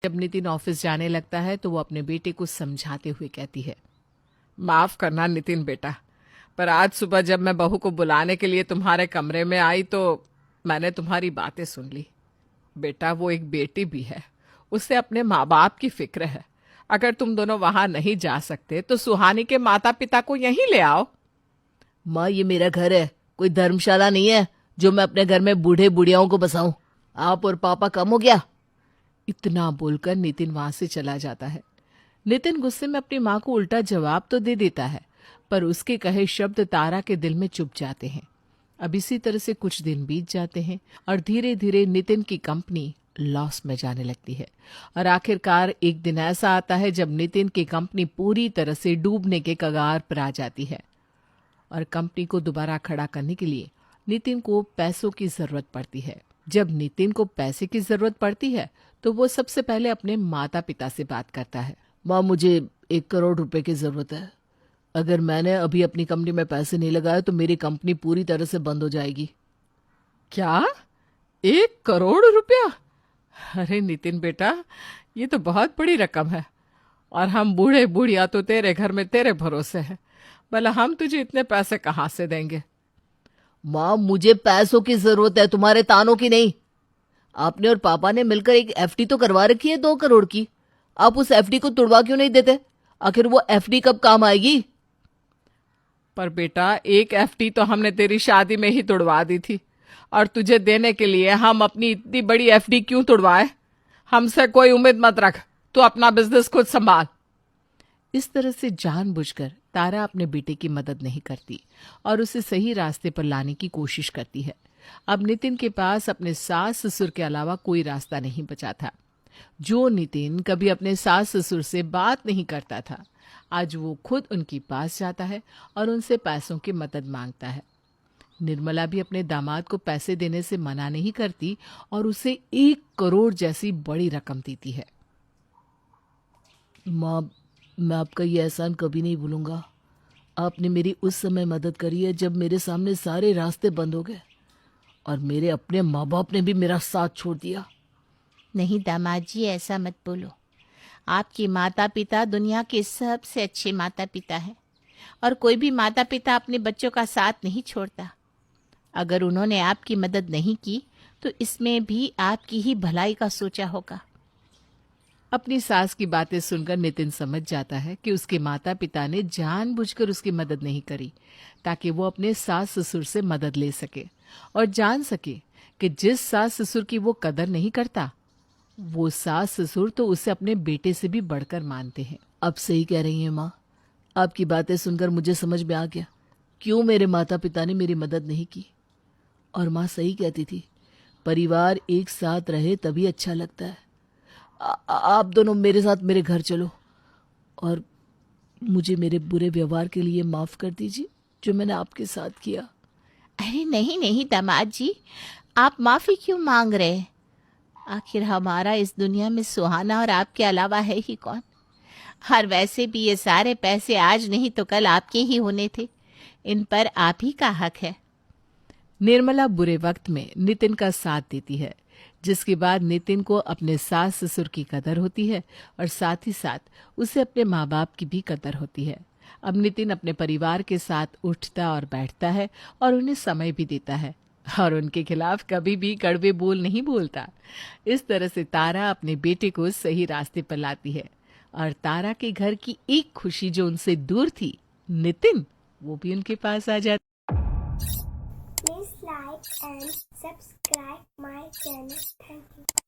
जब नितिन ऑफिस जाने लगता है तो वो अपने बेटे को समझाते हुए कहती है, माफ करना नितिन बेटा, पर आज सुबह जब मैं बहू को बुलाने के लिए तुम्हारे कमरे में आई तो मैंने तुम्हारी बातें सुन ली। बेटा, वो एक बेटी भी है, उसे अपने माँ बाप की फिक्र है। अगर तुम दोनों वहां नहीं जा सकते तो सुहानी के माता पिता को यहीं ले आओ। माँ, ये मेरा घर है, कोई धर्मशाला नहीं है जो मैं अपने घर में बूढ़े बुढ़ियाओं को बसाऊं। आप और पापा कम हो गया। इतना बोलकर नितिन वहां से चला जाता है। नितिन गुस्से में अपनी माँ को उल्टा जवाब तो दे देता है, पर उसके कहे शब्द तारा के दिल में चुभ जाते हैं। अब इसी तरह से कुछ दिन बीत जाते हैं और धीरे धीरे नितिन की कंपनी लॉस में जाने लगती है। और आखिरकार एक दिन ऐसा आता है जब नितिन की कंपनी पूरी तरह से डूबने के कगार पर आ जाती है और कंपनी को दोबारा खड़ा करने के लिए नितिन को पैसों की जरूरत पड़ती है। जब नितिन को पैसे की जरूरत पड़ती है तो वो सबसे पहले अपने माता पिता से बात करता है। माँ, मुझे 1 करोड़ रुपए की जरूरत है। अगर मैंने अभी अपनी कंपनी में पैसे नहीं लगाए तो मेरी कंपनी पूरी तरह से बंद हो जाएगी। क्या? 1 करोड़ रुपया? अरे नितिन बेटा, ये तो बहुत बड़ी रकम है और हम बूढ़े बूढ़िया तो तेरे घर में तेरे भरोसे हैं। भला हम तुझे इतने पैसे कहाँ से देंगे? माँ, मुझे पैसों की जरूरत है, तुम्हारे तानों की नहीं। आपने और पापा ने मिलकर एक एफडी तो करवा रखी है 2 करोड़ की। आप उस एफडी को तुड़वा क्यों नहीं देते? आखिर वो एफडी कब काम आएगी? पर बेटा, एक एफडी तो हमने तेरी शादी में ही तुड़वा दी थी और तुझे देने के लिए हम अपनी इतनी बड़ी एफडी क्यों तुड़वाए? हमसे कोई उम्मीद मत रख, तू अपना बिजनेस खुद संभाल। इस तरह से जानबूझकर तारा अपने बेटे की मदद नहीं करती और उसे सही रास्ते पर लाने की कोशिश करती है। अब नितिन के पास अपने सास ससुर के अलावा कोई रास्ता नहीं बचा था। जो नितिन कभी अपने सास ससुर से बात नहीं करता था, आज वो खुद उनके पास जाता है और उनसे पैसों की मदद मांगता है। निर्मला भी अपने दामाद को पैसे देने से मना नहीं करती और उसे 1 करोड़ जैसी बड़ी रकम देती है। माँ, मैं आपका ये एहसान कभी नहीं भूलूंगा। आपने मेरी उस समय मदद करी है जब मेरे सामने सारे रास्ते बंद हो गए और मेरे अपने माँ बाप ने भी मेरा साथ छोड़ दिया। नहीं दामाद जी, ऐसा मत बोलो। आपके माता पिता दुनिया के सबसे अच्छे माता पिता हैं और कोई भी माता पिता अपने बच्चों का साथ नहीं छोड़ता। अगर उन्होंने आपकी मदद नहीं की तो इसमें भी आपकी ही भलाई का सोचा होगा। अपनी सास की बातें सुनकर नितिन समझ जाता है कि उसके माता पिता ने जानबूझकर उसकी मदद नहीं करी ताकि वो अपने सास ससुर से मदद ले सके और जान सके कि जिस सास ससुर की वो कदर नहीं करता, वो सास ससुर तो उसे अपने बेटे से भी बढ़कर मानते हैं। आप सही कह रही हैं माँ। आपकी बातें सुनकर मुझे समझ में आ गया क्यों मेरे माता पिता ने मेरी मदद नहीं की। और माँ सही कहती थी, परिवार एक साथ रहे तभी अच्छा लगता है। आप दोनों मेरे साथ मेरे घर चलो और मुझे मेरे बुरे व्यवहार के लिए माफ कर दीजिए जो मैंने आपके साथ किया। अरे नहीं नहीं दामाद जी, आप माफ़ी क्यों मांग रहे हैं? आखिर हमारा इस दुनिया में सुहाना और आपके अलावा है ही कौन? और वैसे भी ये सारे पैसे आज नहीं तो कल आपके ही होने थे। इन पर आप ही का हक है। निर्मला बुरे वक्त में नितिन का साथ देती है, जिसके बाद नितिन को अपने सास ससुर की कदर होती है और साथ ही साथ उसे अपने माँ बाप की भी कदर होती है। अब नितिन अपने परिवार के साथ उठता और बैठता है और उन्हें समय भी देता है और उनके खिलाफ कभी भी कड़वे बोल नहीं बोलता। इस तरह से तारा अपने बेटे को सही रास्ते पर लाती है और तारा के घर की एक खुशी जो उनसे दूर थी, नितिन, वो भी उनके पास आ जाती। Please like and subscribe my channel. Thank you.